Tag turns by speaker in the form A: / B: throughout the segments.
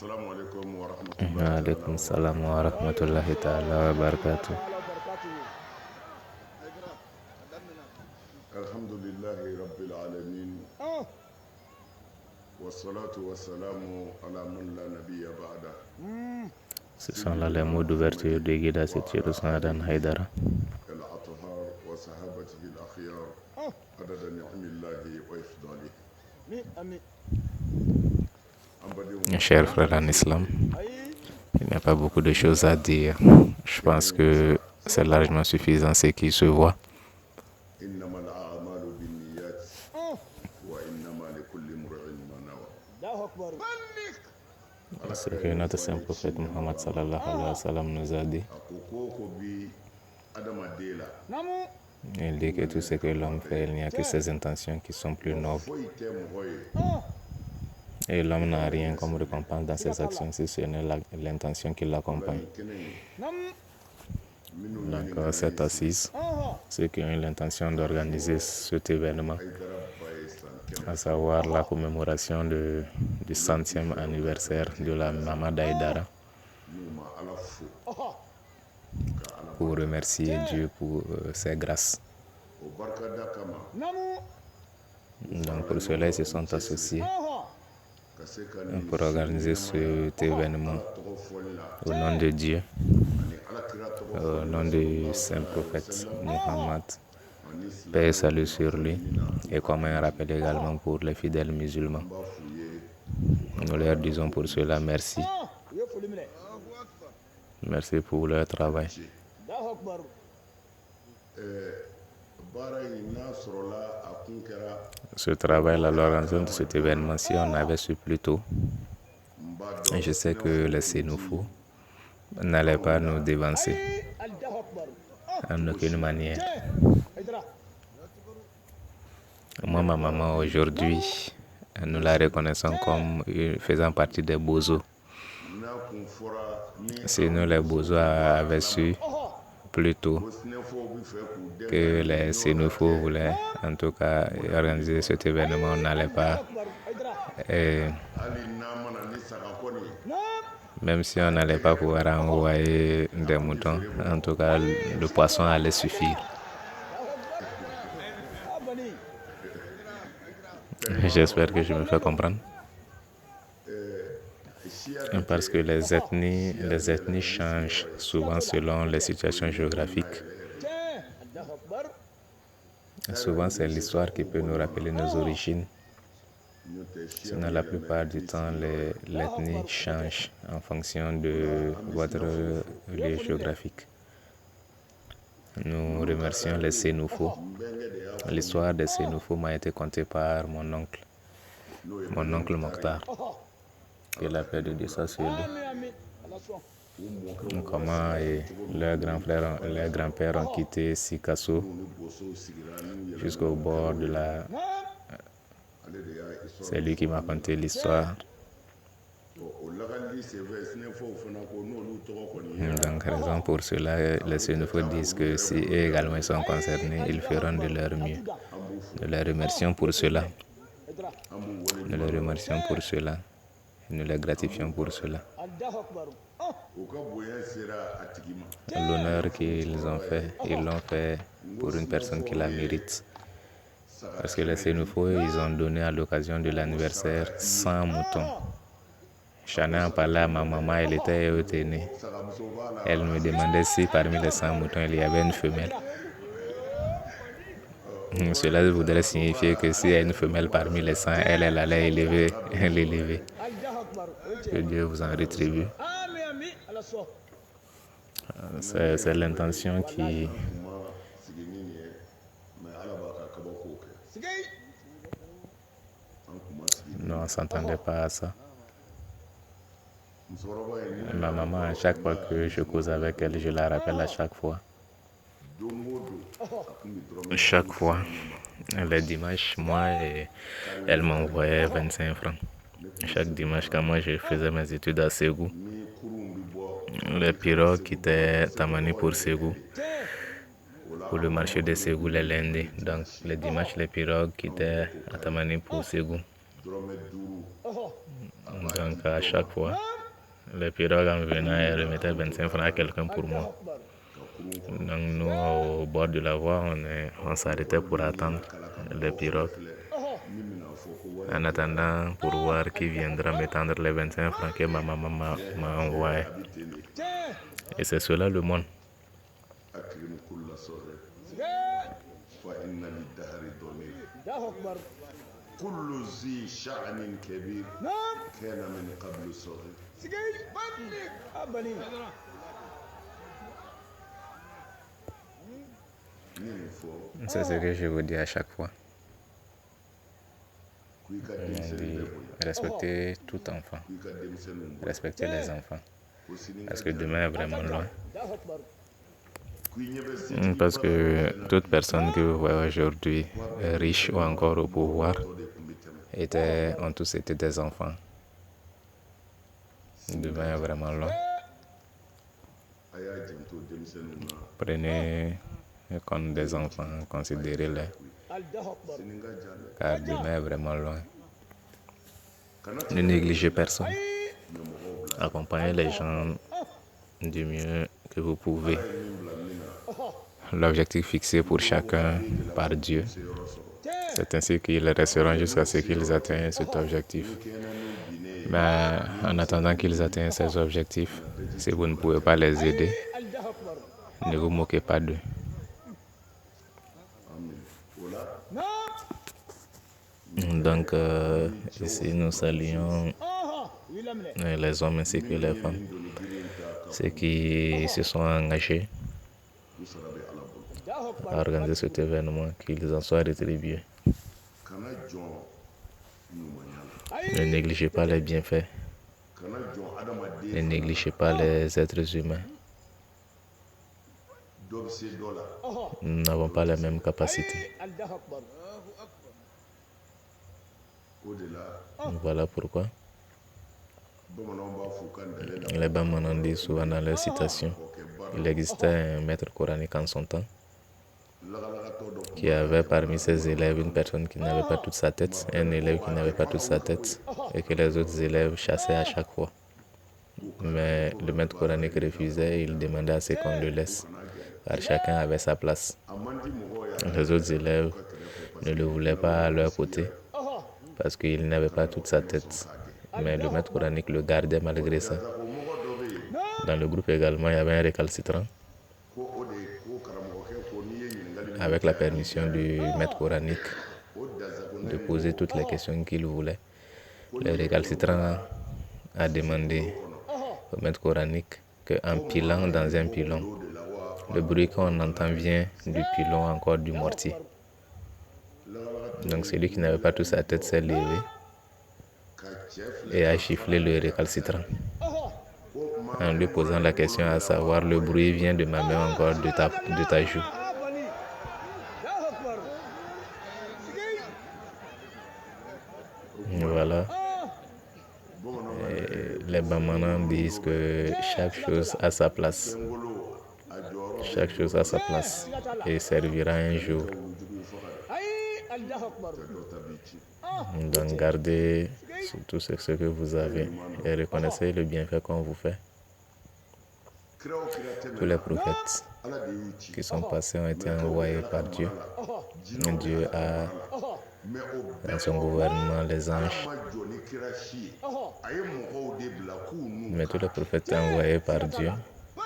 A: السلام عليكم ورحمة الله تعالى
B: وعليكم السلام
A: وبركاته.
B: ورحمة الله تعالى وبركاته.
A: الحمد لله رب العالمين والصلاة والسلام على من لا نبي بعده.
B: Ce sont là les mots d'ouverture de Guida Setiru Sanadan Haidara.
A: الأطهار وصحابته الأخيار عدد نعم الله وإفضاله.
B: Mes chers frères en islam, il n'y a pas beaucoup de choses à dire. Je pense que c'est largement suffisant ce qui se voit.
A: إنما الأعمال بالنيات وإنما لكل امرئ ما نوى.
B: Ce que notre saint prophète Muhammad sallallahu alayhi wa sallam nous a dit. Il dit que tout ce que l'homme fait, il n'y a que ses intentions qui sont plus nobles. Et l'homme n'a rien comme récompense dans ses actions si ce n'est l'intention qui l'accompagne. Donc, cette assise, ceux qui ont eu l'intention d'organiser cet événement, à savoir la commémoration du 100e anniversaire de la Maman d'Aïdara, pour remercier Dieu pour ses grâces. Donc pour cela, ils se sont associés pour organiser cet événement au nom de Dieu, au nom du saint prophète Muhammad, paix et salut sur lui, et comme un rappel également pour les fidèles musulmans. Nous leur disons pour cela merci. Merci pour leur travail. Ce travail, à l'organisation de cet événement, si on avait su plus tôt, je sais que les Sénoufos n'allaient pas nous dévancer en aucune manière. Moi, ma maman, aujourd'hui, nous la reconnaissons comme faisant partie des Bozos. Si nous, les Bozos, avaient su plus tôt que les Sénoufos voulaient en tout cas organiser cet événement, on n'allait pas. Même si on n'allait pas pouvoir envoyer des moutons, en tout cas le poisson allait suffire. J'espère que je me fais comprendre. Parce que les ethnies changent souvent selon les situations géographiques. Souvent, c'est l'histoire qui peut nous rappeler nos origines. Sinon, la plupart du temps, l'ethnie change en fonction de votre lieu géographique. Nous remercions les Sénoufos. L'histoire des Sénoufos m'a été contée par mon oncle Mokhtar. Que la paix de Dieu soit sur lui. Comment leurs grands-pères ont quitté Sikasso jusqu'au bord de la... C'est lui qui m'a conté l'histoire. Donc, raison pour cela, les Sénoufos disent que si eux également ils sont concernés, ils feront de leur mieux. Nous les remercions pour cela. Nous les remercions pour cela. Nous les gratifions pour cela. L'honneur qu'ils ont fait, ils l'ont fait pour une personne qui la mérite. Parce que les Sénoufos, ils ont donné à l'occasion de l'anniversaire 100 moutons. J'en ai parlé à ma maman, elle était étonnée. Elle me demandait si parmi les 100 moutons, il y avait une femelle. Cela voudrait signifier que s'il y a une femelle parmi les 100, elle allait l'élever. Que Dieu vous en rétribue. C'est l'intention qui... Non, on ne s'entendait pas à ça. Ma maman, à chaque fois que je cause avec elle, je la rappelle à chaque fois. Chaque fois, les dimanches, elle m'envoyait 25 francs. Chaque dimanche, quand moi je faisais mes études à Ségou, les pirogues quittaient Tamani pour Ségou, pour le marché de Ségou les lundis. Donc, les dimanches, les pirogues quittaient à Tamani pour Ségou. Donc à chaque fois, les pirogues en venant, elles remettaient 25 francs à quelqu'un pour moi. Donc nous, au bord de la voie, on s'arrêtait pour attendre les pirogues. En attendant, pour voir qui viendra me tendre les 25 francs que ma maman m'a envoyé. Et c'est cela le monde. C'est ce que je vous dis à chaque fois. On dit respecter tout enfant, respecter les enfants, parce que demain est vraiment loin. Parce que toute personne que vous voyez aujourd'hui, riche ou encore au pouvoir, ont tous été des enfants. Demain est vraiment loin. Prenez comme des enfants, considérez-les, car demain est vraiment loin. Ne négligez personne. Accompagnez les gens du mieux que vous pouvez. L'objectif fixé pour chacun par Dieu, c'est ainsi qu'ils resteront jusqu'à ce qu'ils atteignent cet objectif. Mais en attendant qu'ils atteignent ces objectifs, si vous ne pouvez pas les aider, ne vous moquez pas d'eux. Donc, ici, nous saluons les hommes ainsi que les femmes, ceux qui se sont engagés à organiser cet événement, qu'ils en soient rétribués. Ne négligez pas les bienfaits, ne négligez pas les êtres humains. Nous n'avons pas les mêmes capacités. Voilà pourquoi les Bamans disent souvent dans leurs citations qu'il existait un maître coranique en son temps qui avait parmi ses élèves une personne qui n'avait pas toute sa tête, un élève qui n'avait pas toute sa tête et que les autres élèves chassaient à chaque fois. Mais le maître coranique refusait et il demandait à ce qu'on le laisse, car chacun avait sa place. Les autres élèves ne le voulaient pas à leur côté parce qu'il n'avait pas toute sa tête. Mais le maître coranique le gardait malgré ça. Dans le groupe également, il y avait un récalcitrant. Avec la permission du maître coranique de poser toutes les questions qu'il voulait, le récalcitrant a demandé au maître coranique qu'en pilant dans un pilon, le bruit qu'on entend vient du pilon, encore du mortier. Donc celui qui n'avait pas toute sa tête s'est levé et a giflé le récalcitrant en lui posant la question à savoir: le bruit vient de ma main, encore de ta joue. Voilà. Et les Bamans disent que chaque chose a sa place. Chaque chose a sa place et servira un jour. Donc gardez surtout ce que vous avez et reconnaissez le bienfait qu'on vous fait. Tous les prophètes qui sont passés ont été envoyés par Dieu. Dieu a dans son gouvernement les anges. Mais tous les prophètes envoyés par Dieu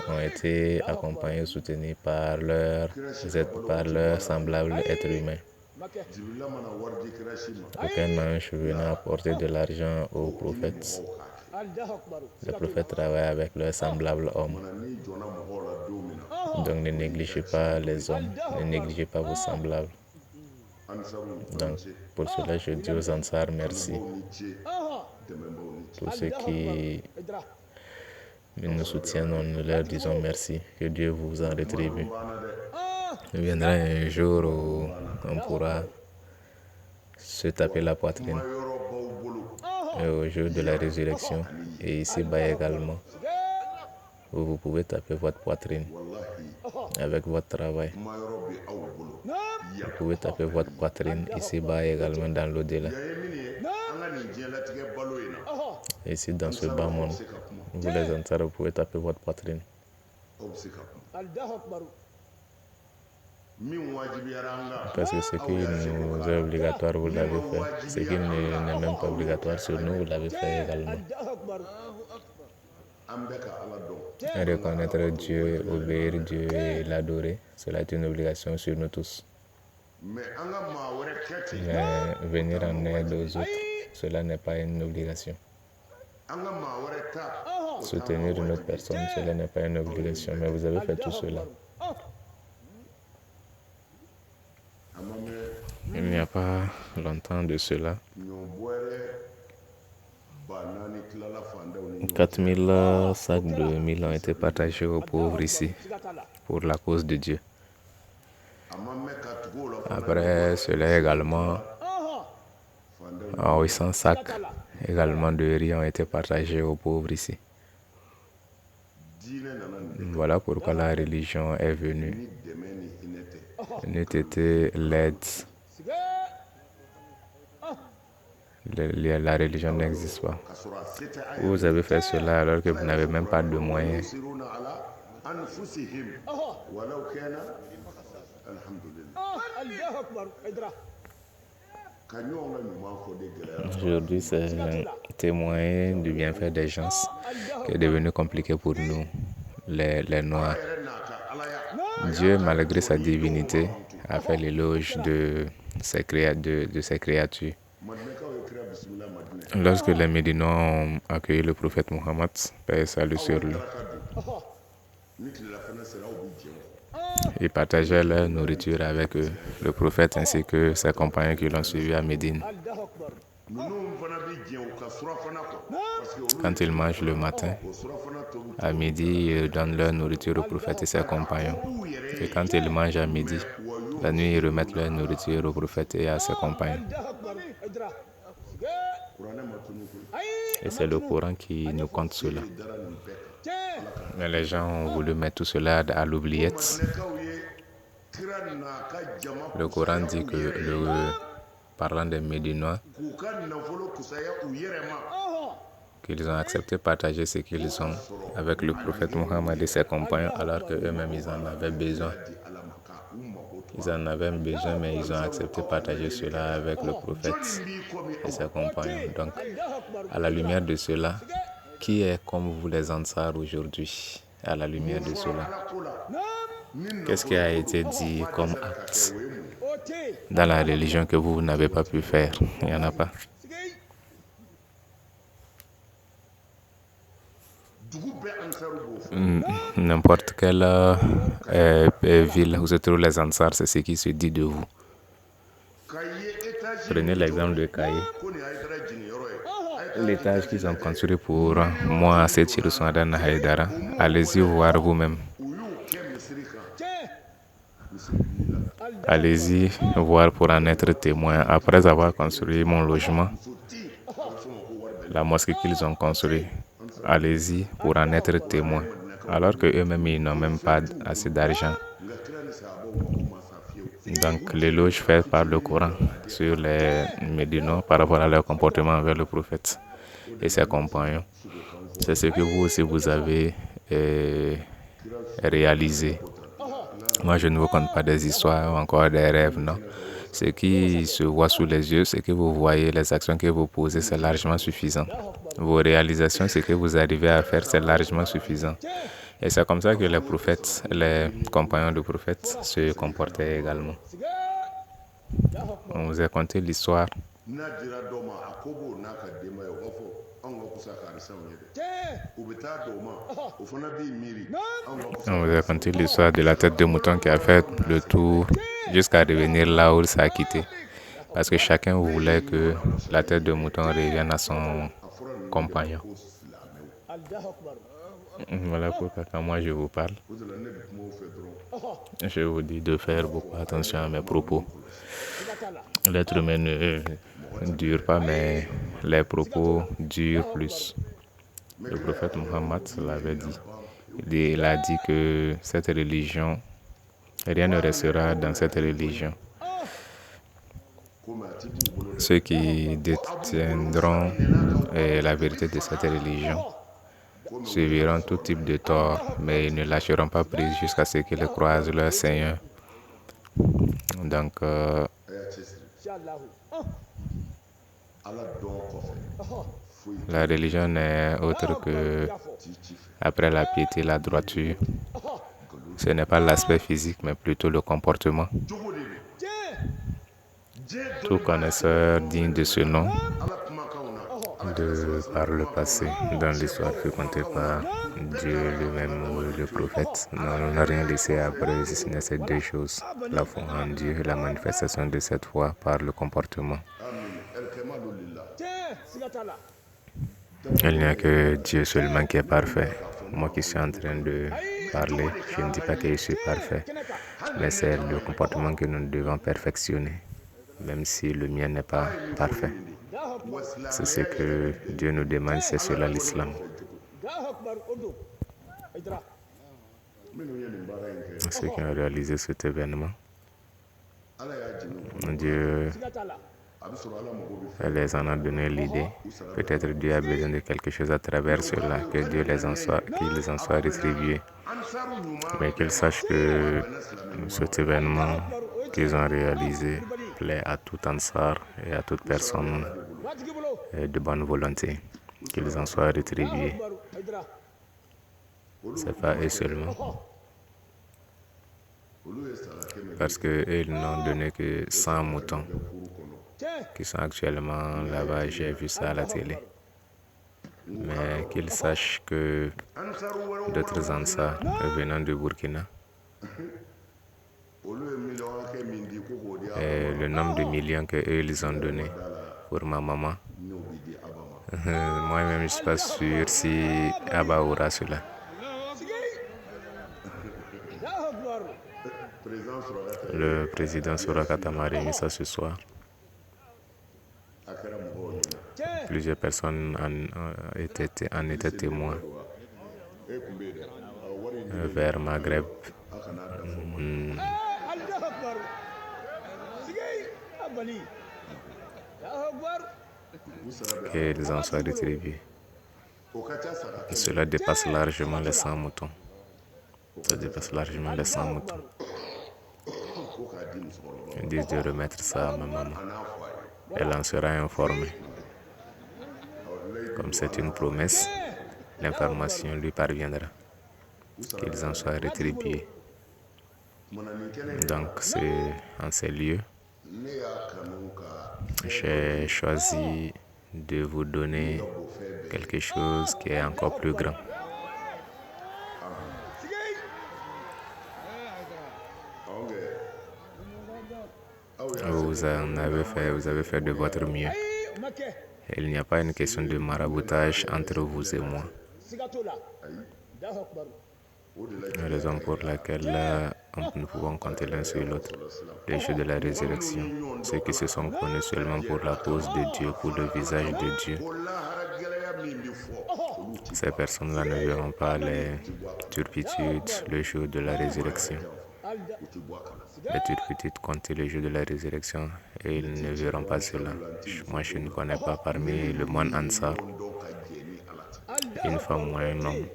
B: ont été accompagnés et soutenus par leurs semblables êtres humains. Aucun ange venant apporter de l'argent aux prophètes. Les prophètes travaillent avec leurs semblables hommes. Donc ne négligez pas les hommes, ne négligez pas vos semblables. Donc pour cela je dis aux Ansar merci. Tous ceux qui nous soutiennent, nous leur disons merci. Que Dieu vous en rétribue. Il viendra un jour où on pourra se taper la poitrine. Et au jour de la résurrection, et ici-bas également, où vous pouvez taper votre poitrine avec votre travail. Vous pouvez taper votre poitrine ici-bas également dans l'au-delà. Et ici, dans ce bas monde, vous les Ansar, vous pouvez taper votre poitrine. Parce que ce qui nous est obligatoire, vous l'avez fait. Ce qui n'est même pas obligatoire sur nous, vous l'avez fait également. Reconnaître Dieu, obéir Dieu et l'adorer, cela est une obligation sur nous tous. Mais venir en aide aux autres, cela n'est pas une obligation. Soutenir une autre personne, cela n'est pas une obligation, mais vous avez fait tout cela. Il n'y a pas longtemps de cela, 4000 sacs de mil ont été partagés aux pauvres ici, pour la cause de Dieu. Après cela également, 800 sacs également de riz ont été partagés aux pauvres ici. Voilà pourquoi la religion est venue. N'eût été l'aide. La religion n'existe pas. Vous avez fait cela alors que vous n'avez même pas de moyens. Aujourd'hui, c'est témoin du bienfait des gens qui est devenu compliqué pour nous, les Noirs. Dieu, malgré sa divinité, a fait l'éloge de ses créatures. Lorsque les Médinois ont accueilli le prophète Mohammed, paix et salut sur lui, ils partageaient leur nourriture avec eux, le prophète ainsi que ses compagnons qui l'ont suivi à Médine. Quand ils mangent le matin, à midi, ils donnent leur nourriture au prophète et ses compagnons. Et quand ils mangent à midi, la nuit, ils remettent leur nourriture au prophète et à ses compagnons. Et c'est le Coran qui nous compte cela. Mais les gens ont voulu mettre tout cela à l'oubliette. Le Coran dit que, parlant des Médinois, qu'ils ont accepté de partager ce qu'ils ont avec le prophète Mohammed et ses compagnons, alors qu'eux-mêmes, ils en avaient besoin. Ils en avaient besoin, mais ils ont accepté de partager cela avec le prophète et ses compagnons. Donc, à la lumière de cela, qui est comme vous les Ansar aujourd'hui, à la lumière de cela? Qu'est-ce qui a été dit comme acte dans la religion que vous n'avez pas pu faire? Il n'y en a pas. N'importe quelle ville où se trouvent les Ansar, c'est ce qui se dit de vous. Prenez l'exemple de Kaye. L'étage qu'ils ont construit pour moi, c'est Chiruswadan Haïdara. Allez-y voir vous-même. Allez-y voir pour en être témoin. Après avoir construit mon logement, la mosquée qu'ils ont construite, allez-y pour en être témoin. Alors qu'eux-mêmes, ils n'ont même pas assez d'argent. Donc, l'éloge fait par le Coran sur les Médinois par rapport à leur comportement envers le prophète et ses compagnons, c'est ce que vous aussi vous avez réalisé. Moi, je ne vous conte pas des histoires ou encore des rêves, non. Ce qui se voit sous les yeux, ce que vous voyez, les actions que vous posez, c'est largement suffisant. Vos réalisations, ce que vous arrivez à faire, c'est largement suffisant. Et c'est comme ça que les prophètes, les compagnons du prophète se comportaient également. On vous a conté l'histoire. On vous a conté l'histoire de la tête de mouton qui a fait le tour jusqu'à revenir là où il s'est quitté. Parce que chacun voulait que la tête de mouton revienne à son compagnon. Voilà pourquoi quand moi je vous parle, je vous dis de faire beaucoup attention à mes propos. L'être humain ne dure pas, mais les propos durent plus. Le prophète Mohammed l'avait dit. Il a dit que cette religion, rien ne restera dans cette religion Ceux qui détiendront la vérité de cette religion subiront tout type de tort, mais ils ne lâcheront pas prise jusqu'à ce qu'ils croisent leur Seigneur. Donc, la religion n'est autre que, après la piété, la droiture. Ce n'est pas l'aspect physique, mais plutôt le comportement. Tout connaisseur digne de ce nom, par le passé, dans l'histoire fut compté par Dieu lui-même ou le prophète, n'a rien laissé après si ce n'est ces deux choses, la foi en Dieu et la manifestation de cette foi par le comportement. Il n'y a que Dieu seulement qui est parfait. Moi qui suis en train de parler, je ne dis pas que je suis parfait, mais c'est le comportement que nous devons perfectionner, même si le mien n'est pas parfait. C'est ce que Dieu nous demande, c'est cela l'islam. Ceux qui ont réalisé cet événement, Dieu les en a donné l'idée. Peut-être Dieu a besoin de quelque chose à travers cela, que Dieu les en soit rétribué. Mais qu'ils sachent que cet événement qu'ils ont réalisé plaît à tout Ansar et à toute personne de bonne volonté, qu'ils en soient rétribués. C'est pas eux seulement. Parce qu'ils n'ont donné que 100 moutons qui sont actuellement là-bas, j'ai vu ça à la télé. Mais qu'ils sachent que d'autres Ansar venant de Burkina, et le nombre de millions qu'eux ils ont donné pour ma maman, moi-même je ne suis pas sûr si Abba aura cela. Le président Surakata m'a remis ça ce soir. Plusieurs personnes en étaient témoins vers Maghreb. Qu'ils en soient rétribués. Cela dépasse largement les 100 moutons. Ça dépasse largement les 100 moutons. Ils disent de remettre ça à ma maman. Elle en sera informée. Comme c'est une promesse, l'information lui parviendra. Qu'ils en soient rétribués. Donc, c'est en ces lieux, j'ai choisi de vous donner quelque chose qui est encore plus grand. Vous avez fait de votre mieux. Il n'y a pas une question de maraboutage entre vous et moi. Raison pour laquelle nous pouvons compter l'un sur l'autre. Les jours de la résurrection, ceux qui se sont connus seulement pour la cause de Dieu, pour le visage de Dieu, ces personnes-là ne verront pas les turpitudes le jour de la résurrection. Les turpitudes comptent le jour de la résurrection et ils ne verront pas cela. Moi, je ne connais pas parmi le monde Ansar une femme ou un homme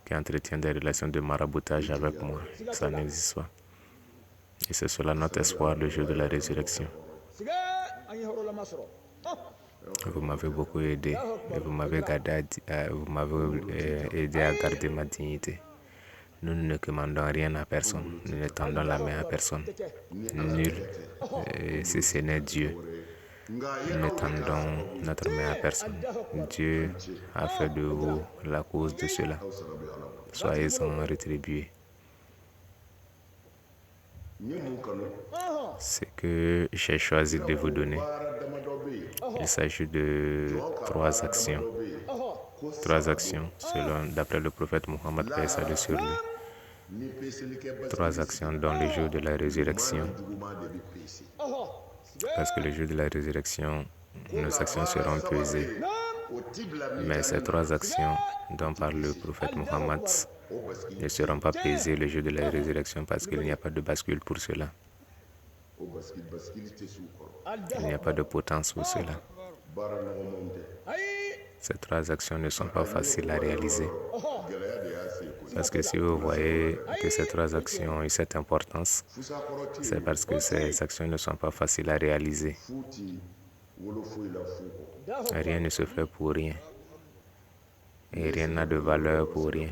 B: qui entretient des relations de maraboutage avec moi. Ça n'existe pas. Et c'est cela notre espoir le jour de la résurrection. Vous m'avez beaucoup aidé et vous m'avez aidé à garder ma dignité. Nous ne commandons rien à personne, nous ne tendons la main à personne, nul, si ce n'est Dieu. Nous ne tendons notre main à personne. Dieu a fait de vous la cause de cela. Soyez-en rétribués. Ce que j'ai choisi de vous donner, il s'agit de 3 actions. 3 actions, d'après le prophète Mohammed, paix et salut sur lui. 3 actions dans le jour de la résurrection. Parce que le jour de la résurrection, nos actions seront pesées. Mais ces 3 actions dont parle le prophète Mohammed ne seront pas pesées le jour de la résurrection parce qu'il n'y a pas de bascule pour cela. Il n'y a pas de potence pour cela. Ces 3 actions ne sont pas faciles à réaliser. Parce que si vous voyez que ces 3 actions ont eu cette importance, c'est parce que ces actions ne sont pas faciles à réaliser. Rien ne se fait pour rien. Et rien n'a de valeur pour rien.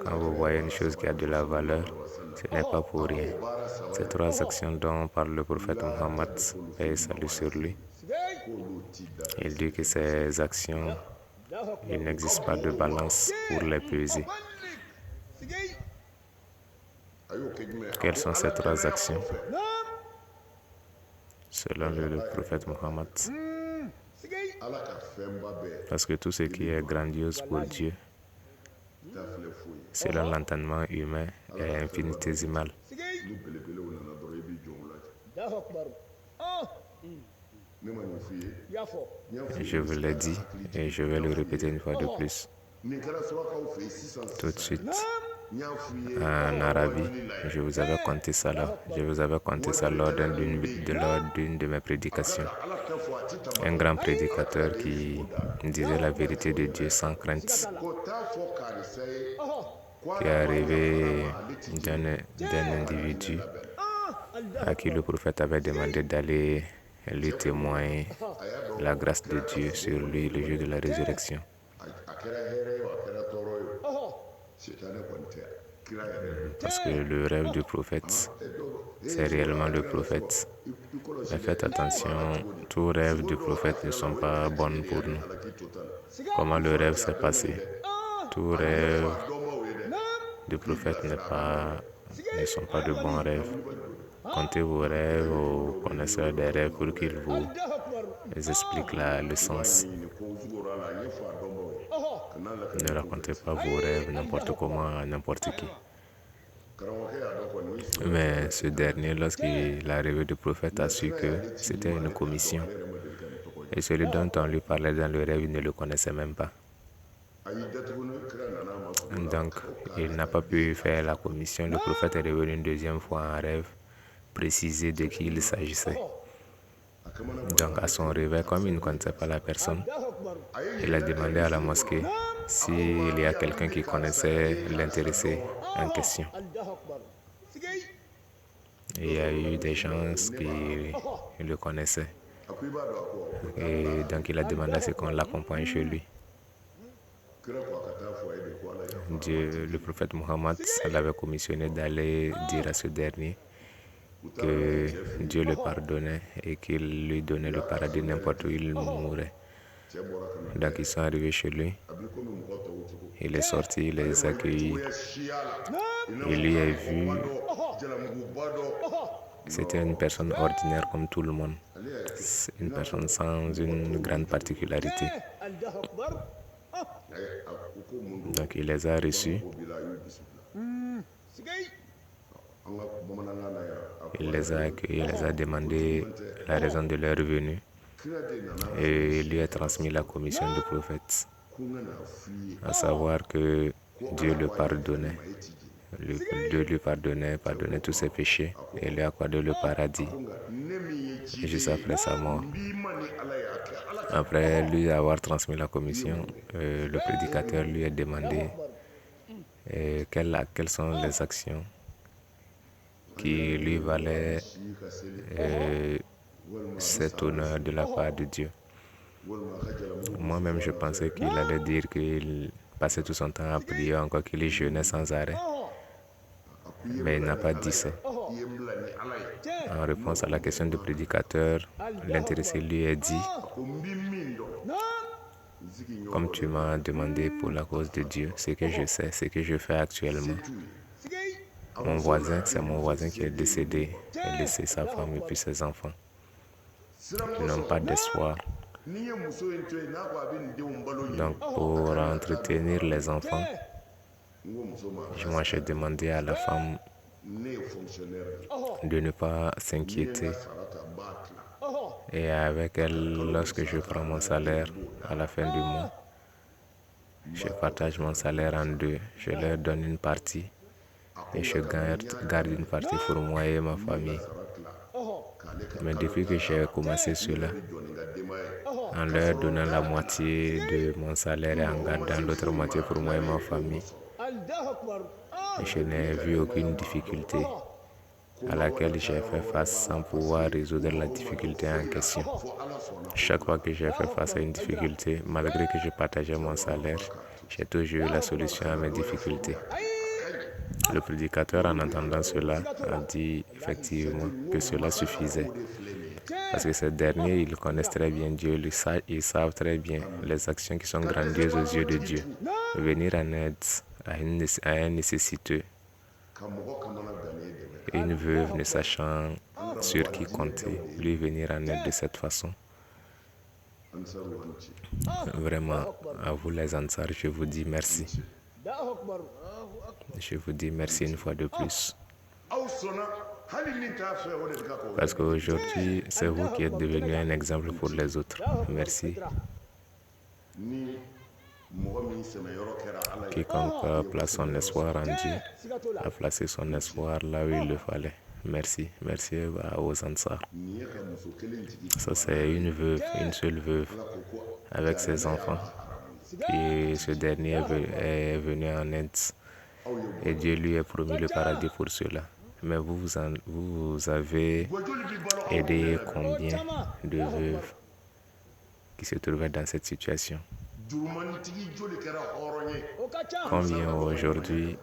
B: Quand vous voyez une chose qui a de la valeur, ce n'est pas pour rien. Ces 3 actions dont parle le prophète Mohammed, paix et salut sur lui, il dit que ces actions, il n'existe pas de balance pour les peser. Quelles sont ces 3 actions? Selon le prophète Mohammed, parce que tout ce qui est grandiose pour Dieu, selon l'entendement humain, est infinitésimal. Je vous l'ai dit et je vais le répéter une fois de plus. Tout de suite, en Arabie, je vous avais conté ça là. Je vous avais conté ça lors d'une de mes prédications. Un grand prédicateur qui disait la vérité de Dieu sans crainte, qui est arrivé d'un individu à qui le prophète avait demandé d'aller lui témoigner la grâce de Dieu sur lui le jour de la résurrection. Parce que le rêve du prophète, c'est réellement le prophète. Mais faites attention, tous rêves du prophète ne sont pas bons pour nous. Comment le rêve s'est passé? Tous rêves du prophète ne sont pas de bons rêves. Contez vos rêves aux connaisseurs des rêves pour qu'ils vous expliquent le sens. Ne racontez pas vos rêves n'importe comment à n'importe qui. Mais ce dernier, lorsqu'il est arrivé du prophète, a su que c'était une commission. Et celui dont on lui parlait dans le rêve, il ne le connaissait même pas. Donc, il n'a pas pu faire la commission. Le prophète est revenu une 2e fois en rêve, préciser de qui il s'agissait. Donc, à son réveil, comme il ne connaissait pas la personne, il a demandé à la mosquée s'il y a quelqu'un qui connaissait l'intéressé en question. Et il y a eu des gens qui le connaissaient. Et donc, il a demandé à ce qu'on l'accompagne chez lui. Le prophète Mohammed l'avait commissionné d'aller dire à ce dernier que Dieu le pardonnait et qu'il lui donnait le paradis n'importe où il mourrait. Donc ils sont arrivés chez lui, il est sorti, il les a accueillis, il lui a vu, c'était une personne ordinaire comme tout le monde, une personne sans une grande particularité. Donc il les a reçus. Il les a accueillis, il les a demandé la raison de leur venue et il lui a transmis la commission du prophète, à savoir que Dieu le pardonnait. Dieu lui pardonnait tous ses péchés et lui accordait le paradis juste après sa mort. Après lui avoir transmis la commission, le prédicateur lui a demandé quelles sont les actions qui lui valaient cet honneur de la part de Dieu. Moi-même, je pensais qu'il allait dire qu'il passait tout son temps à prier, encore qu'il jeûnait sans arrêt. Mais il n'a pas dit ça. En réponse à la question du prédicateur, l'intéressé lui a dit: comme tu m'as demandé pour la cause de Dieu, ce que je sais, ce que je fais actuellement, mon voisin, c'est mon voisin qui est décédé, il a laissé sa femme et puis ses enfants. Ils n'ont pas d'espoir. Donc pour entretenir les enfants, moi j'ai demandé à la femme de ne pas s'inquiéter. Et avec elle, lorsque je prends mon salaire à la fin du mois, je partage mon salaire en 2. Je leur donne une partie et je garde une partie pour moi et ma famille. Mais depuis que j'ai commencé cela, en leur donnant la moitié de mon salaire et en gardant l'autre moitié pour moi et ma famille, je n'ai vu aucune difficulté à laquelle j'ai fait face sans pouvoir résoudre la difficulté en question. Chaque fois que j'ai fait face à une difficulté, malgré que je partageais mon salaire, j'ai toujours eu la solution à mes difficultés. Le prédicateur, en entendant cela, a dit effectivement que cela suffisait. Parce que ces derniers, ils connaissent très bien Dieu, ils savent très bien les actions qui sont grandioses aux yeux de Dieu. Venir en aide à un nécessiteux, une veuve ne sachant sur qui compter, lui venir en aide de cette façon. Vraiment, à vous les Ansar, je vous dis merci. Je vous dis merci une fois de plus. Parce qu'aujourd'hui, c'est vous qui êtes devenu un exemple pour les autres. Merci. Quiconque place son espoir en Dieu a placé son espoir là où il le fallait. Merci. Merci aux Ansar. Ça, c'est une veuve, une seule veuve, avec ses enfants. Et ce dernier est venu en aide. Et Dieu lui a promis le paradis pour cela. Mais vous avez aidé combien de veuves qui se trouvaient dans cette situation? Combien aujourd'hui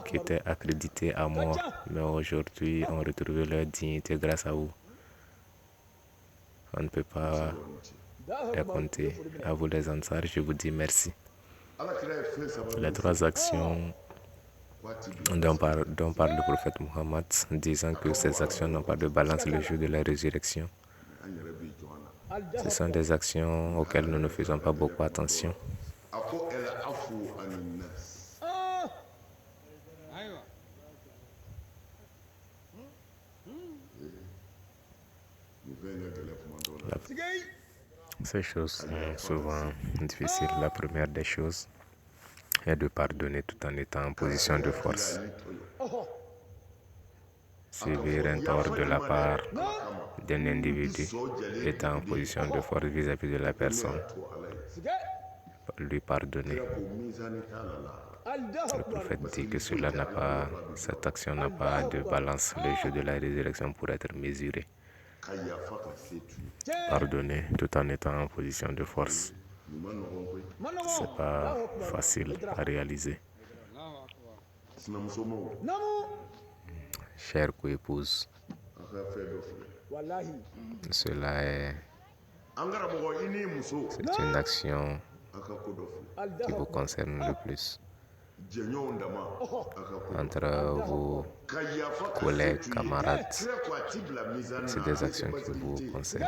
B: qui étaient accrédités à mort, mais aujourd'hui ont retrouvé leur dignité grâce à vous? On ne peut pas les compter. À vous les Ansar, je vous dis merci. Les trois actions dont parle le prophète Mohammed, disant que ces actions n'ont pas de balance le jour de la résurrection. Ce sont des actions auxquelles nous ne faisons pas beaucoup attention. Ces choses sont souvent difficiles. La première des choses est de pardonner tout en étant en position de force. Subir un tort de la part d'un individu étant en position de force vis-à-vis de la personne, lui pardonner. Le prophète dit que cette action n'a pas de balance le jour de la résurrection pour être mesurée. Pardonner tout en étant en position de force, c'est pas facile à réaliser. Chère co-épouse, c'est une action qui vous concerne le plus. Entre vos collègues, camarades, c'est des actions qui vous concernent.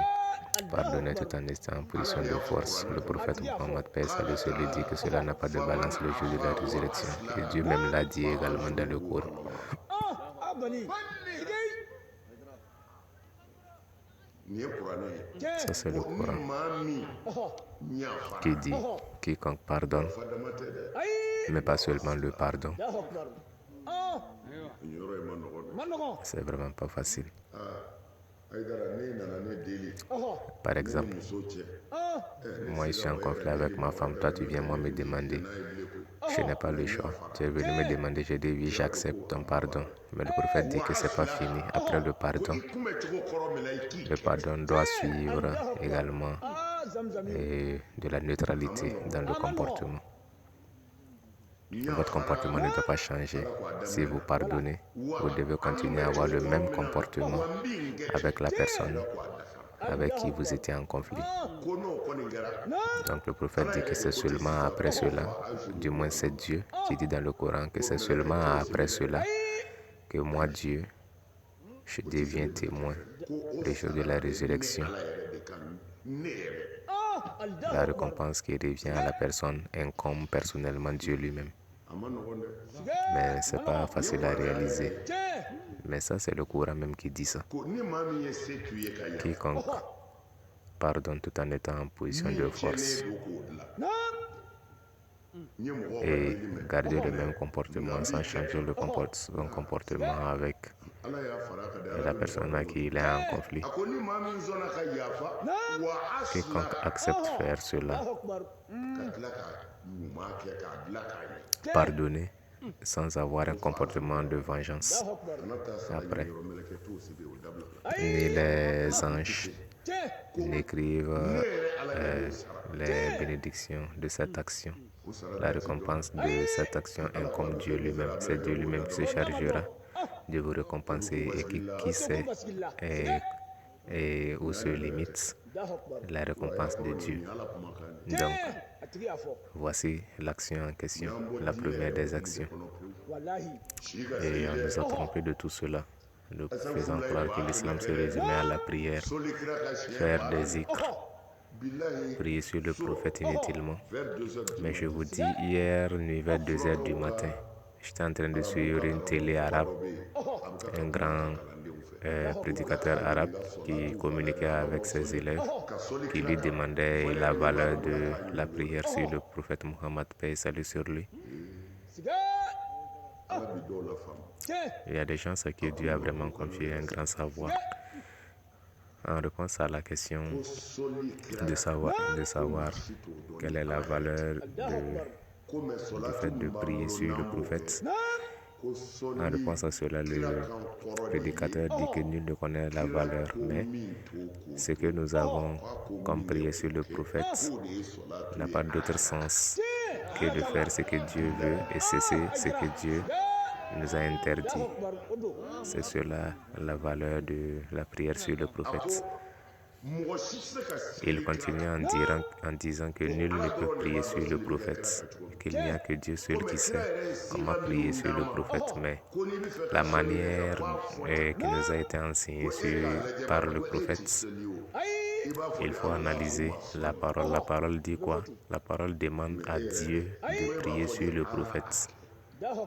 B: Pardonnez tout en étant en position de force. Le prophète Mohammed, paix et salut sur lui, dit que cela n'a pas de balance le jour de la résurrection. Et Dieu même l'a dit également dans le Coran. Ça, c'est le Coran qui dit quiconque pardonne, mais pas seulement le pardon. C'est vraiment pas facile. Par exemple, moi je suis en conflit avec ma femme, toi tu viens moi me demander. Je n'ai pas le choix. Tu es venu me demander, je dis oui, j'accepte ton pardon. Mais le prophète dit que c'est pas fini. Après le pardon doit suivre également de la neutralité dans le comportement. Votre comportement ne doit pas changer. Si vous pardonnez, vous devez continuer à avoir le même comportement avec la personne avec qui vous étiez en conflit. Donc le prophète dit que c'est seulement après cela, du moins c'est Dieu qui dit dans le Coran que c'est seulement après cela que moi Dieu, je deviens témoin le jour de la résurrection. La récompense qui revient à la personne incombe personnellement Dieu lui-même. Mais ce n'est pas facile à réaliser. Mais ça, c'est le Coran même qui dit ça. Quiconque pardonne tout en étant en position de force et garder le même comportement sans changer son comportement avec la personne à qui il est en conflit. Quiconque accepte faire cela, pardonner sans avoir un comportement de vengeance après. Ni les anges n'écrivent les bénédictions de cette action. La récompense de cette action incombe Dieu lui-même. C'est Dieu lui-même qui se chargera de vous récompenser et qui sait et où se limite la récompense de Dieu. Donc, voici l'action en question, la première des actions. Et on nous a trompé de tout cela, nous faisant croire que l'islam se résumait à la prière, faire des zikrs, prier sur le prophète inutilement. Mais je vous dis, hier nuit vers 2h du matin, j'étais en train de suivre une télé arabe, un grand prédicateur arabe qui communiquait avec ses élèves, qui lui demandait la valeur de la prière sur le prophète Mohammed, paix et salut sur lui. Il y a des gens à qui Dieu a vraiment confié un grand savoir. En réponse à la question de savoir quelle est la valeur du fait de prier sur le prophète, en réponse à cela, le prédicateur dit que nul ne connaît la valeur, mais ce que nous avons comme prier sur le prophète n'a pas d'autre sens que de faire ce que Dieu veut et cesser ce que Dieu nous a interdit. C'est cela la valeur de la prière sur le prophète. Il continue en disant que nul ne peut prier sur le prophète, qu'il n'y a que Dieu seul qui sait comment prier sur le prophète, mais la manière qui nous a été enseignée par le prophète, il faut analyser la parole. La parole dit quoi? La parole demande à Dieu de prier sur le prophète.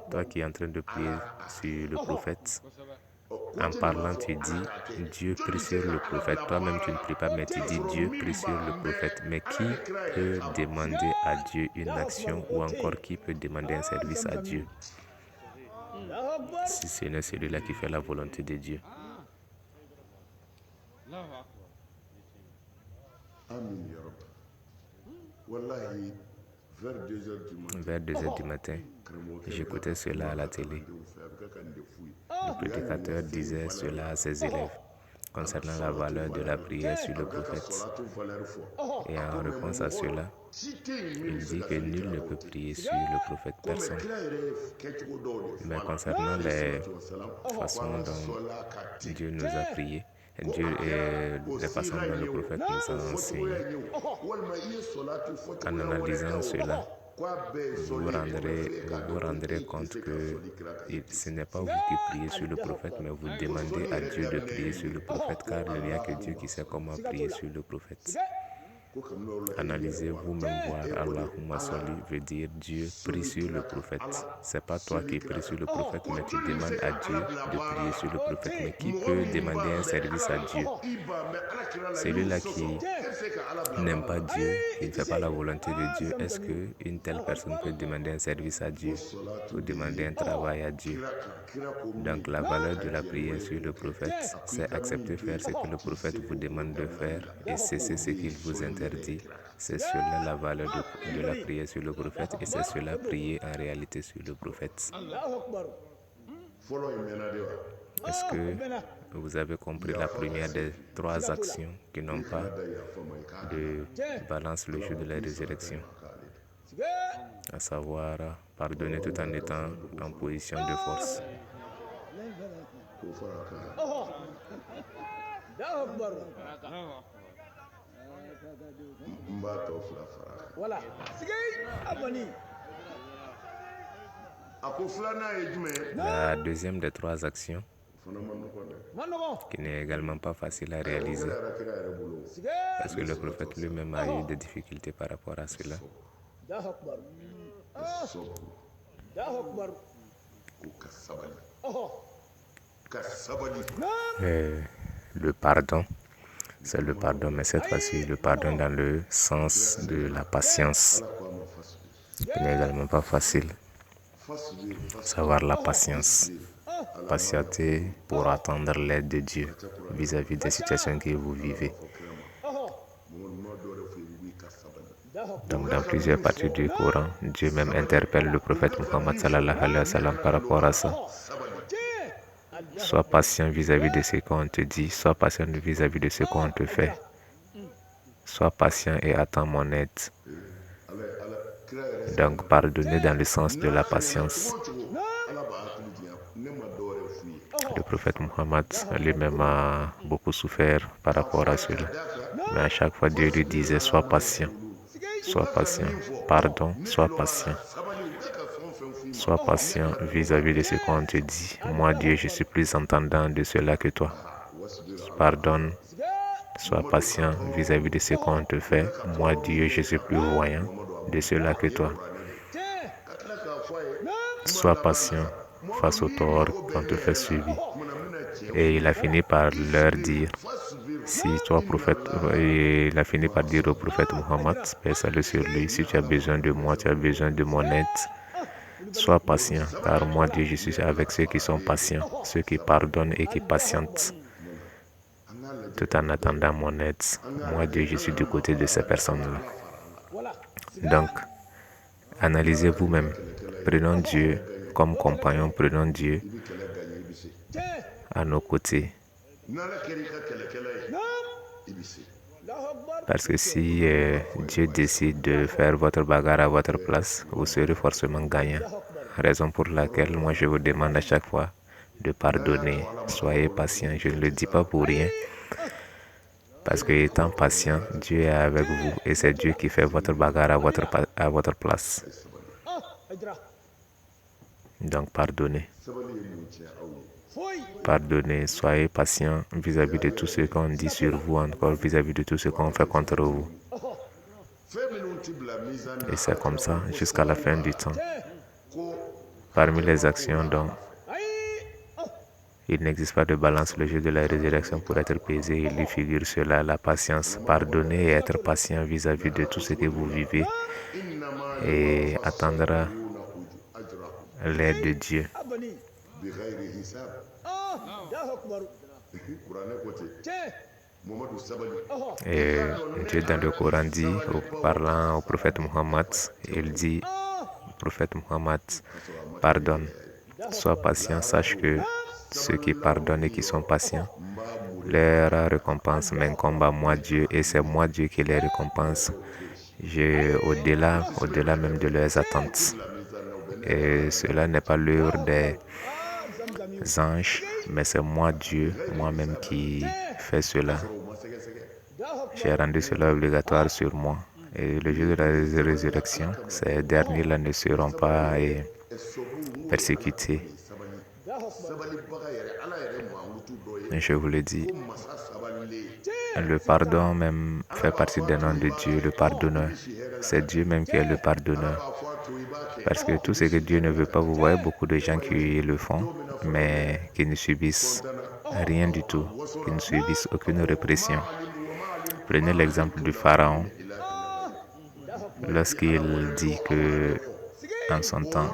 B: Toi qui es en train de prier sur le prophète, en parlant, tu dis Dieu prie sur le prophète. Toi-même, tu ne pries pas, mais tu dis Dieu prie sur le prophète. Mais qui peut demander à Dieu une action ou encore qui peut demander un service à Dieu si ce n'est celui-là qui fait la volonté de Dieu? Vers 2h du matin, j'écoutais cela à la télé. Le prédicateur disait cela à ses élèves concernant la valeur de la prière sur le prophète. Et en réponse à cela, il dit que nul ne peut prier sur le prophète, personne. Mais concernant les façons dont Dieu nous a prié, les façons dont le prophète nous a enseigné, en analysant cela, vous vous rendrez compte que ce n'est pas vous qui priez sur le prophète, mais vous demandez à Dieu de prier sur le prophète, car il n'y a que Dieu qui sait comment prier sur le prophète. Analysez vous-même voir Allahumma salli veut dire Dieu prie sur le prophète. C'est pas toi qui pries sur le prophète, mais tu demandes à Dieu de prier sur le prophète. Mais qui peut demander un service à Dieu? Celui-là qui n'aime pas Dieu, qui ne fait pas la volonté de Dieu, est-ce qu'une telle personne peut demander un service à Dieu ou demander un travail à Dieu? Donc la valeur de la prière sur le prophète, c'est accepter faire ce que le prophète vous demande de faire et cesser ce qu'il vous interdit. C'est cela la valeur de la prière sur le prophète et c'est cela prier en réalité sur le prophète. Est-ce que vous avez compris la première des 3 actions qui n'ont pas de balance le jour de la résurrection? À savoir pardonner tout en étant en position de force. La deuxième des 3 actions, qui n'est également pas facile à réaliser, parce que le prophète lui-même a eu des difficultés par rapport à cela. Le pardon, c'est le pardon, mais cette fois-ci, le pardon dans le sens de la patience. Ce n'est également pas facile. Savoir la patience. Patienter pour attendre l'aide de Dieu vis-à-vis des situations que vous vivez. Donc dans plusieurs parties du Coran, Dieu même interpelle le prophète Muhammad sallallahu alayhi wa sallam par rapport à ça. Sois patient vis-à-vis de ce qu'on te dit, sois patient vis-à-vis de ce qu'on te fait. Sois patient et attends mon aide. Donc pardonner dans le sens de la patience. Le prophète Muhammad lui-même a beaucoup souffert par rapport à cela. Mais à chaque fois, Dieu lui disait, sois patient, pardon, sois patient. Sois patient vis-à-vis de ce qu'on te dit. Moi, Dieu, je suis plus entendant de cela que toi. Pardonne, sois patient vis-à-vis de ce qu'on te fait. Moi, Dieu, je suis plus voyant de cela que toi. Sois patient face au tort qu'on te fait subir. Et il a fini par leur dire, il a fini par dire au prophète Muhammad, paix salut sur lui, si tu as besoin de moi, tu as besoin de mon aide, sois patient, car moi Dieu, je suis avec ceux qui sont patients, ceux qui pardonnent et qui patientent, tout en attendant mon aide. Moi Dieu, je suis du côté de ces personnes-là. Donc, analysez vous-même. Prenons Dieu comme compagnon, prenons Dieu à nos côtés. Parce que si Dieu décide de faire votre bagarre à votre place, vous serez forcément gagnant. Raison pour laquelle moi je vous demande à chaque fois de pardonner. Soyez patient, je ne le dis pas pour rien. Parce que étant patient, Dieu est avec vous et c'est Dieu qui fait votre bagarre à votre place. Donc pardonnez. Pardonnez, soyez patient vis-à-vis de tout ce qu'on dit sur vous, encore vis-à-vis de tout ce qu'on fait contre vous. Et c'est comme ça jusqu'à la fin du temps. Parmi les actions dont il n'existe pas de balance, le jour de la résurrection pour être pesé, il y figure cela, la patience. Pardonner et être patient vis-à-vis de tout ce que vous vivez et attendre l'aide de Dieu. Et Dieu dans le Coran dit, parlant au prophète Muhammad, il dit, prophète Muhammad, pardonne, sois patient, sache que ceux qui pardonnent et qui sont patients, leur récompense m'incombe à moi Dieu et c'est moi Dieu qui les récompense. Au-delà même de leurs attentes. Et cela n'est pas l'œuvre des anges, mais c'est moi Dieu, moi-même qui fais cela. J'ai rendu cela obligatoire sur moi. Et le jour de la résurrection, ces derniers-là ne seront pas persécutés. Et je vous le dis, le pardon même fait partie des noms de Dieu, le pardonneur. C'est Dieu même qui est le pardonneur. Parce que tout ce que Dieu ne veut pas, vous voyez beaucoup de gens qui le font, mais qui ne subissent rien du tout, qui ne subissent aucune répression. Prenez l'exemple du Pharaon, lorsqu'il dit que, en son temps,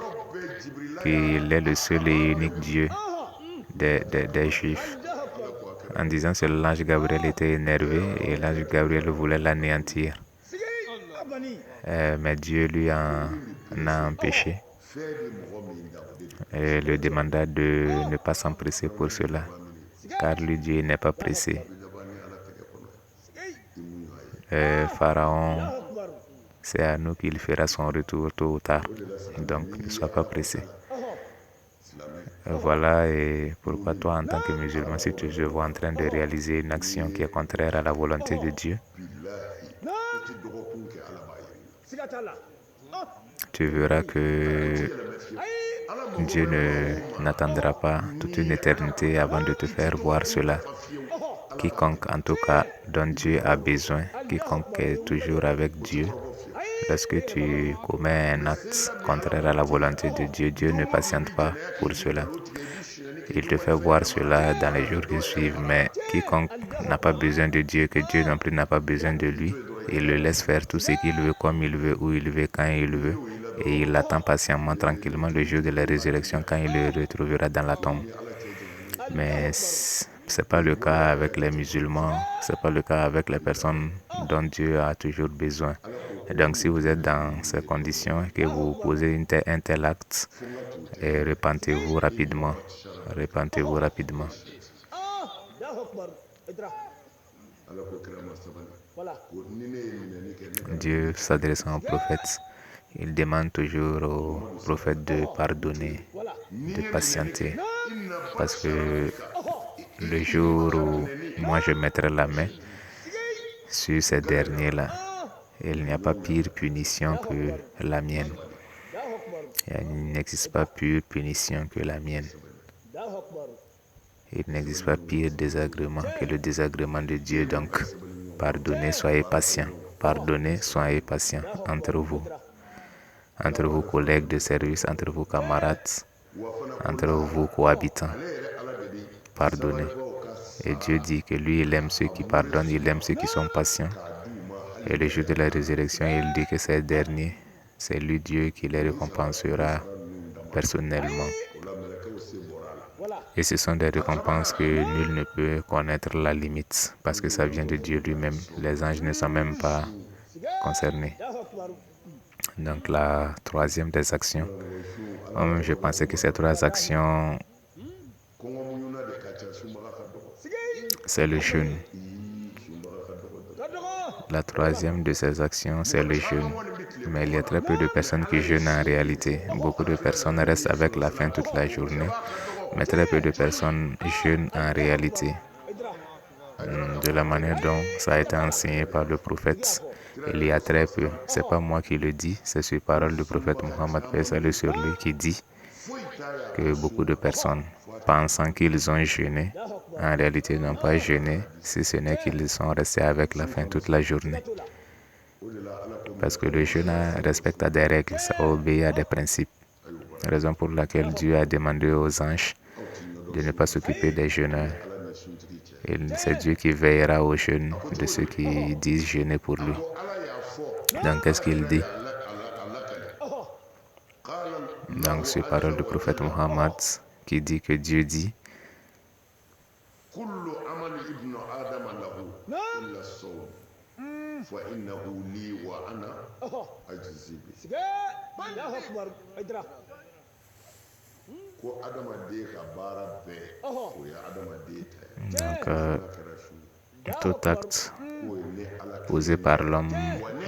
B: qu'il est le seul et unique Dieu des Juifs. En disant que l'ange Gabriel était énervé et l'ange Gabriel voulait l'anéantir. Mais Dieu lui en a empêché et le demanda de ne pas s'empresser pour cela, car lui, Dieu n'est pas pressé. Pharaon, c'est à nous qu'il fera son retour tôt ou tard, donc ne sois pas pressé. Voilà et pourquoi toi en tant que musulman, si tu te vois en train de réaliser une action qui est contraire à la volonté de Dieu, tu verras que Dieu n'attendra pas toute une éternité avant de te faire voir cela. Quiconque en tout cas dont Dieu a besoin, quiconque est toujours avec Dieu, lorsque tu commets un acte contraire à la volonté de Dieu, Dieu ne patiente pas pour cela. Il te fait voir cela dans les jours qui suivent, mais quiconque n'a pas besoin de Dieu, que Dieu non plus n'a pas besoin de lui, il le laisse faire tout ce qu'il veut, comme il veut, où il veut, quand il veut. et il attend patiemment, tranquillement le jour de la résurrection quand il le retrouvera dans la tombe. Mais ce n'est pas le cas avec les musulmans, ce n'est pas le cas avec les personnes dont Dieu a toujours besoin. Et donc si vous êtes dans ces conditions, que vous posez un tel acte, repentez-vous rapidement. Repentez-vous rapidement. Dieu s'adressant au prophète, il demande toujours au prophète de pardonner, de patienter. Parce que le jour où moi je mettrai la main sur ces derniers-là, il n'y a pas pire punition que la mienne. Il n'existe pas pire punition que la mienne. Il n'existe pas pire désagrément que le désagrément de Dieu. Donc, pardonnez, soyez patients. Pardonnez, soyez patients entre vos collègues de service, entre vos camarades, entre vos cohabitants. Pardonnez. Et Dieu dit que lui, il aime ceux qui pardonnent, il aime ceux qui sont patients. Et le jour de la résurrection, il dit que ces derniers, c'est lui Dieu qui les récompensera personnellement. Et ce sont des récompenses que nul ne peut connaître la limite, parce que ça vient de Dieu lui-même. Les anges ne sont même pas concernés. Donc la troisième des actions, moi-même je pensais que ces trois actions, c'est le jeûne. La troisième de ces actions, c'est le jeûne. Mais il y a très peu de personnes qui jeûnent en réalité. Beaucoup de personnes restent avec la faim toute la journée, mais très peu de personnes jeûnent en réalité. De la manière dont ça a été enseigné par le prophète, il y a très peu. Ce n'est pas moi qui le dis, c'est sur parole du prophète Mohammed, paix et salut sur lui, qui dit que beaucoup de personnes, pensant qu'ils ont jeûné, en réalité n'ont pas jeûné, si ce n'est qu'ils sont restés avec la faim toute la journée. Parce que le jeûne respecte des règles, ça obéit à des principes. Raison pour laquelle Dieu a demandé aux anges de ne pas s'occuper des jeûneurs. Et c'est Dieu qui veillera au jeûne de ceux qui disent jeûner pour lui. Donc qu'est-ce qu'il dit? Donc c'est parole du prophète Mohammed qui dit que Dieu dit tout acte posé par l'homme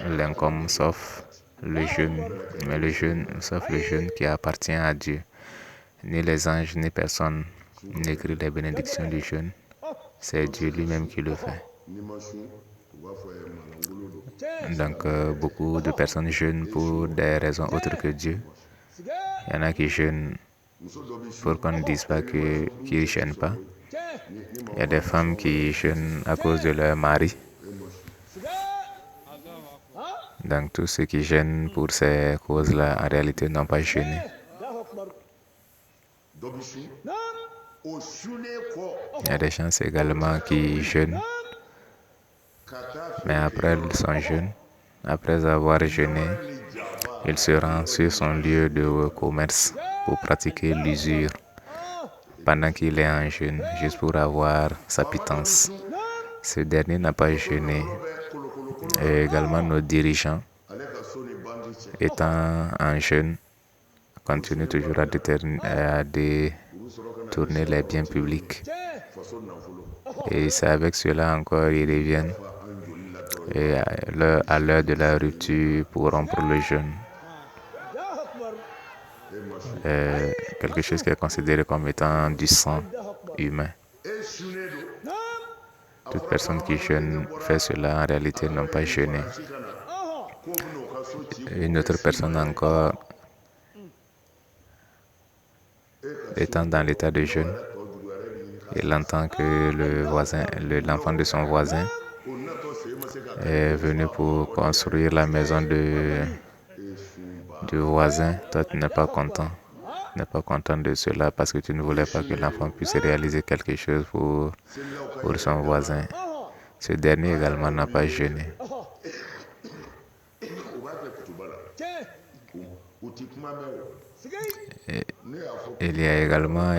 B: l'incombe sauf le jeûne, mais le jeûne, sauf le jeûne qui appartient à Dieu. Ni les anges, ni personne n'écrit les bénédictions du jeûne. C'est Dieu lui-même qui le fait. Donc, beaucoup de personnes jeûnent pour des raisons autres que Dieu. Il y en a qui jeûnent pour qu'on ne dise pas qu'ils ne jeûnent pas. Il y a des femmes qui jeûnent à cause de leur mari. Donc, tous ceux qui jeûnent pour ces causes-là, en réalité, n'ont pas jeûné. Il y a des gens également qui jeûnent, mais après son jeûne, après avoir jeûné, il se rend sur son lieu de commerce pour pratiquer l'usure pendant qu'il est en jeûne, juste pour avoir sa pitance. Ce dernier n'a pas jeûné. Et également nos dirigeants, étant en jeûne, continuent toujours à détourner les biens publics. Et c'est avec cela encore ils reviennent et à l'heure de la rupture pour rompre le jeûne. Quelque chose qui est considéré comme étant du sang humain. Toute personne qui jeûne fait cela, en réalité, n'ont pas jeûné. Une autre personne encore, étant dans l'état de jeûne, il entend que l'enfant de son voisin est venu pour construire la maison du voisin. Toi, tu n'es pas content. Tu n'es pas content de cela parce que tu ne voulais pas que l'enfant puisse réaliser quelque chose pour son voisin. Ce dernier également n'a pas jeûné. Et il y a également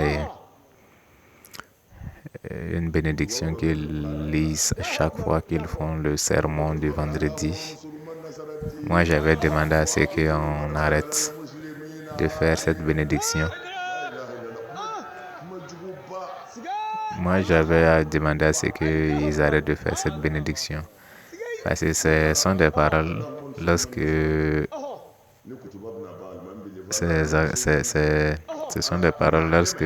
B: une bénédiction qu'ils lisent chaque fois qu'ils font le sermon du vendredi. Moi, j'avais demandé à ce qu'on arrête de faire cette bénédiction. Moi, j'avais demandé à ce qu'ils arrêtent de faire cette bénédiction. Parce que ce sont des paroles lorsque... Ce sont des paroles lorsque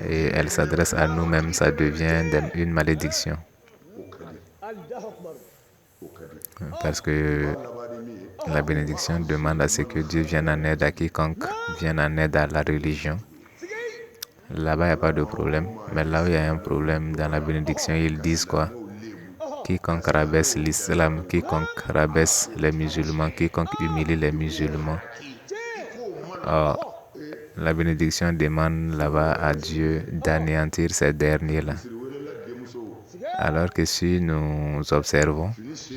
B: elles s'adressent à nous-mêmes, ça devient une malédiction. Parce que la bénédiction demande à ce que Dieu vienne en aide à quiconque vienne en aide à la religion. Là-bas, il n'y a pas de problème. Mais là où il y a un problème dans la bénédiction, ils disent quoi? Quiconque rabaisse l'islam, quiconque rabaisse les musulmans, quiconque humilie les musulmans. Or, la bénédiction demande là-bas à Dieu d'anéantir ces derniers-là. Alors que si nous observons,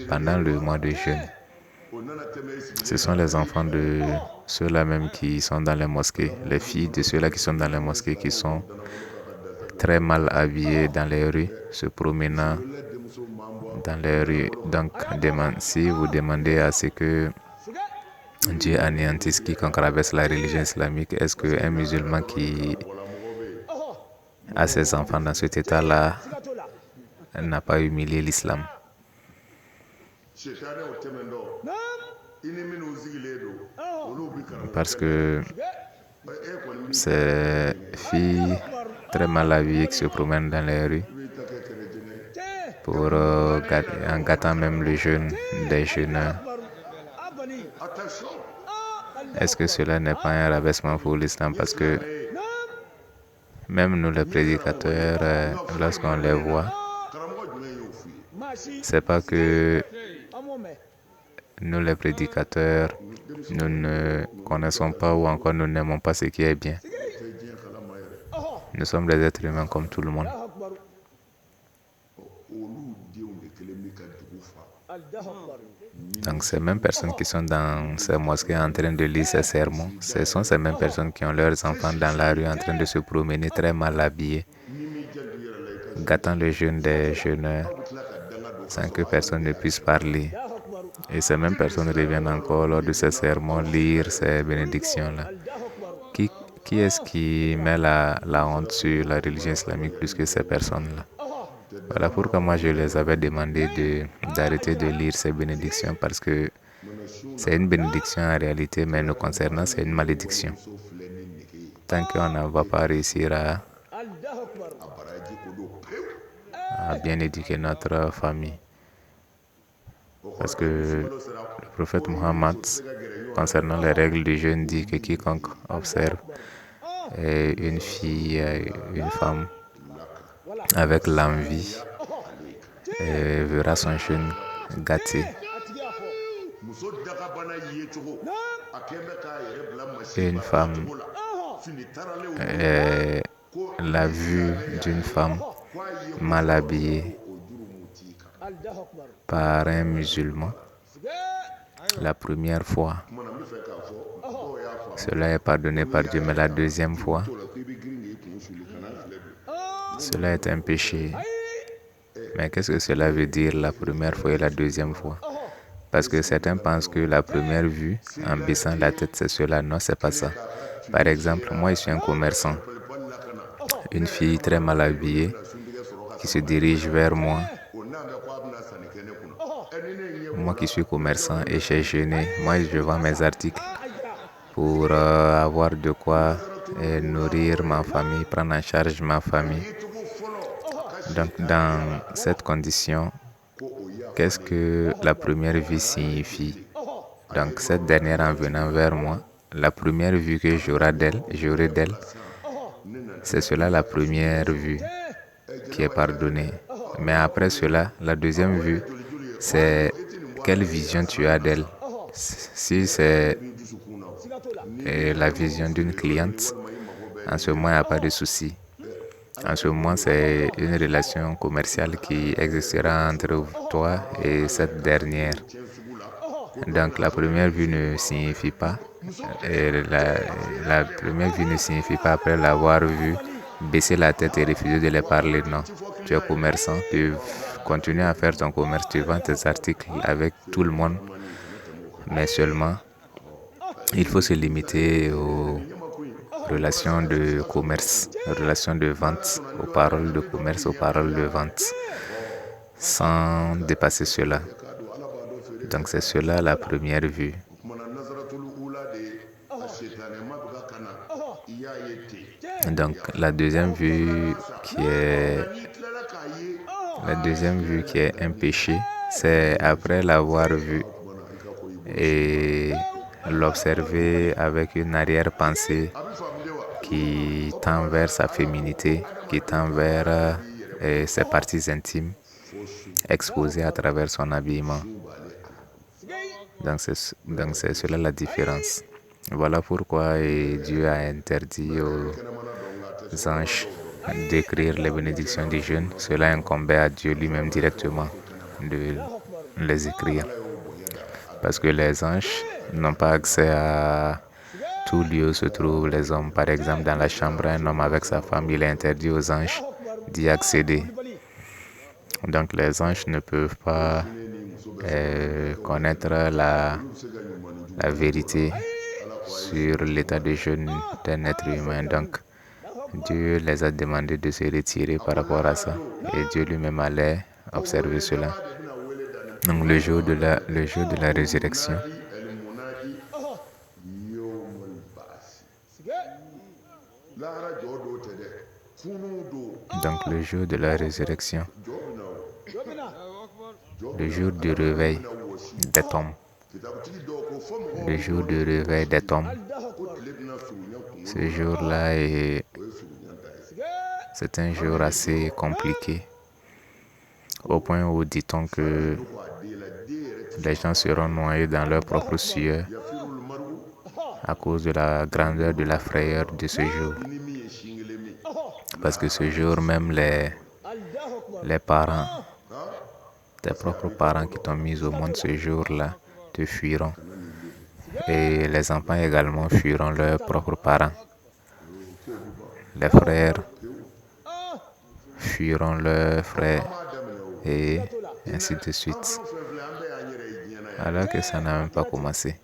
B: pendant le mois de jeûne, ce sont les enfants de ceux-là même qui sont dans les mosquées, les filles de ceux-là qui sont dans les mosquées, qui sont très mal habillés dans les rues, se promenant dans les rues. Donc, si vous demandez à ce que Dieu anéantisse quiconque rabaisse la religion islamique, est-ce qu'un musulman qui a ses enfants dans cet état-là n'a pas humilié l'islam? Parce que ces filles très mal habillées qui se promènent dans les rues pour en gâtant même le jeûne des jeûneurs, est-ce que cela n'est pas un rabaissement pour l'islam? Parce que même nous les prédicateurs, lorsqu'on les voit, c'est pas que nous les prédicateurs, nous ne connaissons pas ou encore nous n'aimons pas ce qui est bien. Nous sommes des êtres humains comme tout le monde. Donc ces mêmes personnes qui sont dans ces mosquées en train de lire ces sermons, ce sont ces mêmes personnes qui ont leurs enfants dans la rue en train de se promener très mal habillés, gâtant le jeûne des jeûneurs sans que personne ne puisse parler. Et ces mêmes personnes reviennent encore lors de ces sermons lire ces bénédictions-là. Qui est-ce qui met la honte sur la religion islamique plus que ces personnes-là? Voilà pourquoi moi je les avais demandé d'arrêter de lire ces bénédictions, parce que c'est une bénédiction en réalité, mais nous concernant, c'est une malédiction. Tant qu'on ne va pas réussir à bien éduquer notre famille. Parce que le prophète Mohammed, concernant les règles du jeûne, dit que quiconque observe une fille, une femme, avec l'envie, verra son jeûne gâté. Et une femme, la vue d'une femme mal habillée par un musulman, la première fois, cela est pardonné par Dieu, mais la deuxième fois, cela est un péché. Mais qu'est-ce que cela veut dire, la première fois et la deuxième fois? Parce que certains pensent que la première vue, en baissant la tête, c'est cela. Non, c'est pas ça. Par exemple, moi, je suis un commerçant. Une fille très mal habillée qui se dirige vers moi. Moi qui suis commerçant et j'ai jeûné, moi, je vends mes articles pour avoir de quoi nourrir ma famille, prendre en charge ma famille. Donc, dans cette condition, qu'est-ce que la première vue signifie? Donc, cette dernière en venant vers moi, la première vue que j'aurai d'elle, c'est cela la première vue qui est pardonnée. Mais après cela, la deuxième vue, c'est quelle vision tu as d'elle. Si c'est la vision d'une cliente, en ce moment, il n'y a pas de souci. En ce moment, c'est une relation commerciale qui existera entre toi et cette dernière. Donc, la première vue ne signifie pas Et la première vue ne signifie pas, après l'avoir vu, baisser la tête et refuser de les parler. Non. Tu es commerçant, tu continues à faire ton commerce, tu vends tes articles avec tout le monde, mais seulement il faut se limiter aux relations de commerce, aux relations de vente, aux paroles de commerce, aux paroles de vente, sans dépasser cela. Donc c'est cela la première vue. Donc la deuxième vue qui est un péché, c'est après l'avoir vu et l'observer avec une arrière-pensée qui tend vers sa féminité, qui tend vers ses parties intimes exposées à travers son habillement. Donc c'est cela la différence. Voilà pourquoi Dieu a interdit aux anges d'écrire les bénédictions des jeunes. Cela incombait à Dieu lui-même directement de les écrire. Parce que les anges n'ont pas accès à tout lieu où se trouvent les hommes. Par exemple, dans la chambre, un homme avec sa femme, il est interdit aux anges d'y accéder. Donc les anges ne peuvent pas connaître la vérité sur l'état de jeûne d'un être humain. Donc Dieu les a demandé de se retirer par rapport à ça. Et Dieu lui-même allait observer cela. Donc le jour de la résurrection, le jour du réveil des tombes, le jour du réveil des tombes, ce jour-là, c'est un jour assez compliqué, au point où dit-on que les gens seront noyés dans leur propre sueur à cause de la grandeur de la frayeur de ce jour. Parce que ce jour, même les parents, tes propres parents qui t'ont mis au monde ce jour-là, te fuiront. Et les enfants également fuiront leurs propres parents. Les frères fuiront leurs frères et ainsi de suite. Alors que ça n'a même pas commencé.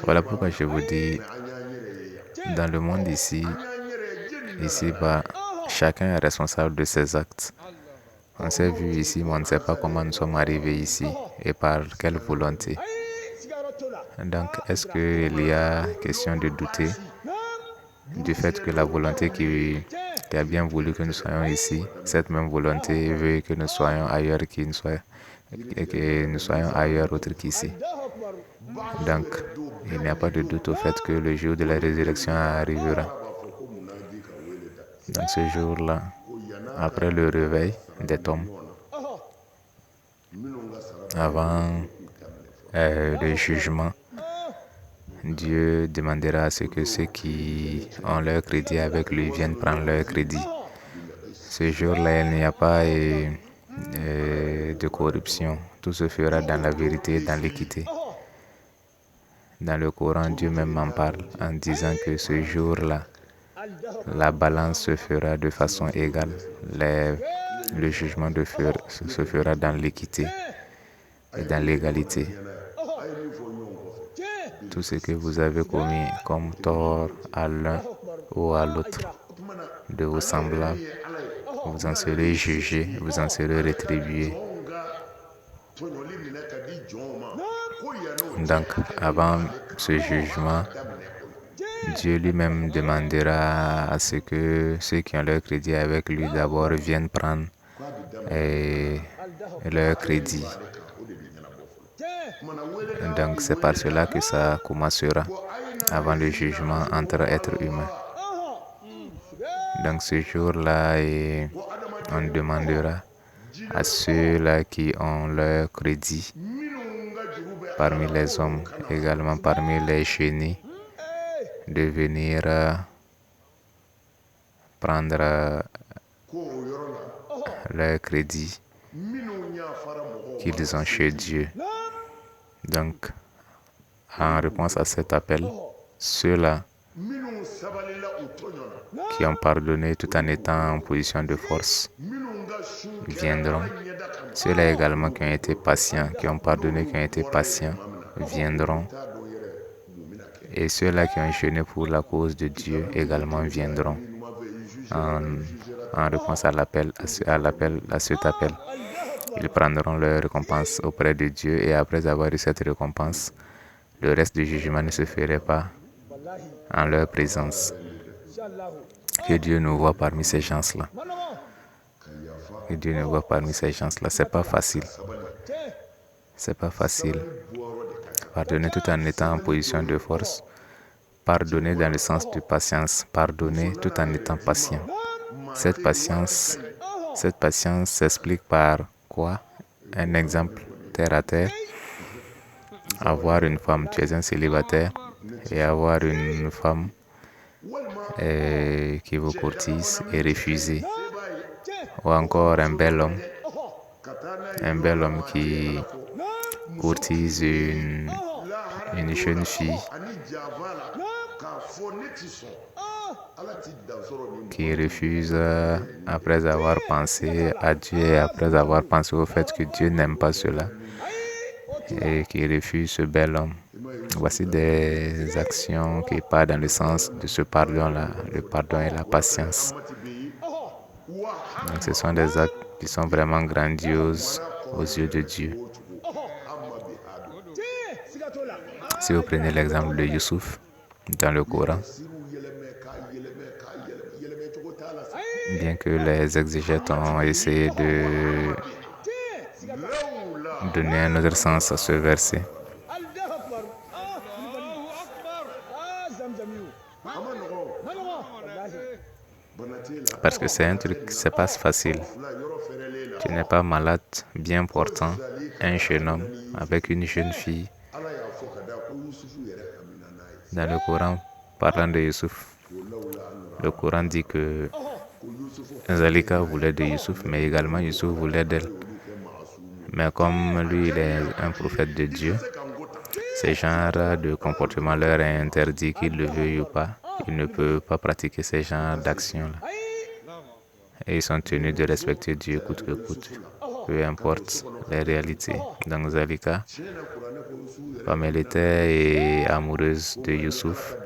B: Voilà pourquoi je vous dis, dans le monde ici-bas, chacun est responsable de ses actes. On s'est vu ici, mais on ne sait pas comment nous sommes arrivés ici et par quelle volonté. Donc, est-ce qu'il y a question de douter du fait que la volonté qui a bien voulu que nous soyons ici, cette même volonté veut que nous soyons ailleurs que nous soyons ailleurs autre qu'ici. Donc, il n'y a pas de doute au fait que le jour de la résurrection arrivera. Dans ce jour-là, après le réveil des tombes, avant le jugement, Dieu demandera à ce que ceux qui ont leur crédit avec lui viennent prendre leur crédit. Ce jour-là, il n'y a pas de corruption. Tout se fera dans la vérité et dans l'équité. Dans le Coran, Dieu même en parle en disant que ce jour-là, la balance se fera de façon égale. Le jugement se fera dans l'équité et dans l'égalité. Tout ce que vous avez commis comme tort à l'un ou à l'autre de vos semblables, vous en serez jugés, vous en serez rétribués. Donc, avant ce jugement, Dieu lui-même demandera à ce que ceux qui ont leur crédit avec lui d'abord viennent prendre leur crédit. Donc, c'est par cela que ça commencera avant le jugement entre êtres humains. Donc, ce jour-là, on demandera à ceux-là qui ont leur crédit parmi les hommes, également parmi les génies, de venir prendre leur crédit qu'ils ont chez Dieu. Donc, En réponse à cet appel, ceux-là qui ont pardonné tout en étant en position de force viendront. Ceux-là également qui ont été patients, qui ont pardonné, qui ont été patients, viendront. Et ceux-là qui ont jeûné pour la cause de Dieu également viendront en réponse à cet appel. Ils prendront leur récompense auprès de Dieu et après avoir eu cette récompense, le reste du jugement ne se ferait pas en leur présence. Que Dieu nous voit parmi ces gens-là. Que Dieu nous voit parmi ces gens-là. C'est pas facile. C'est pas facile. Pardonner tout en étant en position de force. Pardonner dans le sens de patience. Pardonner tout en étant patient. Cette patience s'explique par quoi? Un exemple terre à terre. Avoir une femme, tu es un célibataire, et avoir une femme qui vous courtise et refuser. Ou encore un bel homme qui courtise une jeune fille qui refuse après avoir pensé à Dieu et après avoir pensé au fait que Dieu n'aime pas cela et qui refuse ce bel homme. Voici des actions qui partent dans le sens de ce pardon-là, le pardon et la patience. Donc ce sont des actes qui sont vraiment grandioses aux yeux de Dieu. Si vous prenez l'exemple de Youssouf dans le Coran, bien que les exégètes ont essayé de donner un autre sens à ce verset, parce que c'est un truc, c'est pas facile. Tu n'es pas malade, bien portant, un jeune homme avec une jeune fille. Dans le Coran, parlant de Youssouf, le Coran dit que Zalika voulait de Youssouf, mais également Youssouf voulait d'elle. Mais comme lui, il est un prophète de Dieu, ce genre de comportement leur est interdit, qu'il le veuille ou pas. Il ne peut pas pratiquer ce genre d'action-là. Et ils sont tenus de respecter Dieu coûte que coûte, peu importe les réalités. Donc Zalika, comme elle était amoureuse de Youssouf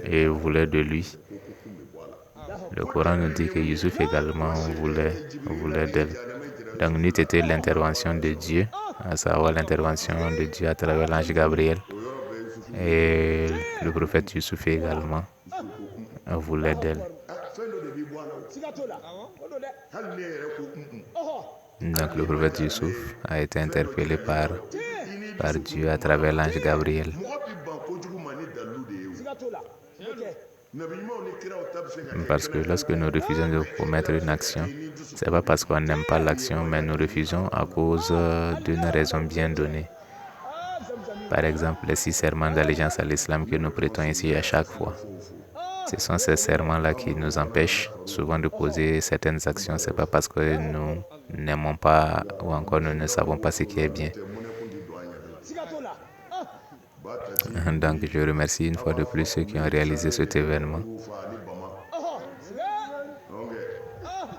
B: et voulait de lui, le Coran nous dit que Youssouf également voulait d'elle. Donc n'eût été l'intervention de Dieu, à savoir l'intervention de Dieu à travers l'ange Gabriel, et le prophète Youssouf également voulait d'elle. Donc le prophète Youssouf a été interpellé par Dieu à travers l'ange Gabriel. Parce que lorsque nous refusons de commettre une action, ce n'est pas parce qu'on n'aime pas l'action, mais nous refusons à cause d'une raison bien donnée. Par exemple, les 6 serments d'allégeance à l'islam que nous prêtons ici à chaque fois. Ce sont ces serments-là qui nous empêchent souvent de poser certaines actions. Ce n'est pas parce que nous n'aimons pas ou encore nous ne savons pas ce qui est bien. Donc je remercie une fois de plus ceux qui ont réalisé cet événement.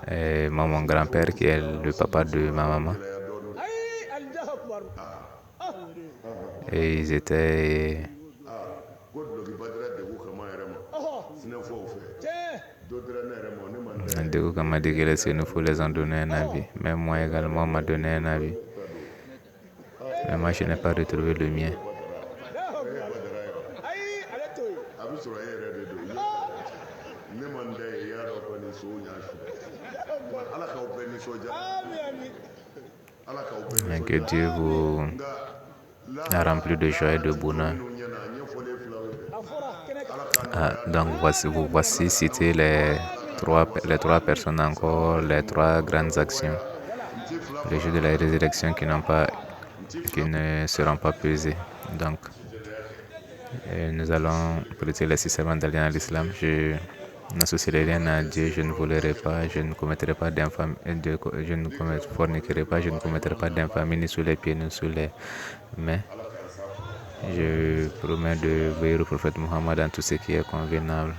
B: Et moi, mon grand-père qui est le papa de ma maman. Et ils étaient... Dego m'a dit que les Sénoufou les ont donné un avis. Même moi également, on m'a donné un avis. Mais moi, je n'ai pas retrouvé le mien. Et que Dieu vous a rempli de joie et de bonheur. Donc voici citer les trois personnes encore, les 3 grandes actions. Le jour de la résurrection qui ne seront pas pesées. Donc, nous allons prêter les 6 serments d'alliance à l'islam. Je n'associerai rien à Dieu, je ne volerai pas, je ne commettrai pas d'infamie, je ne forniquerai pas, je ne commettrai pas d'infamie ni sous les pieds ni sous les mains. Je promets de veiller au prophète Mohammed dans tout ce qui est convenable.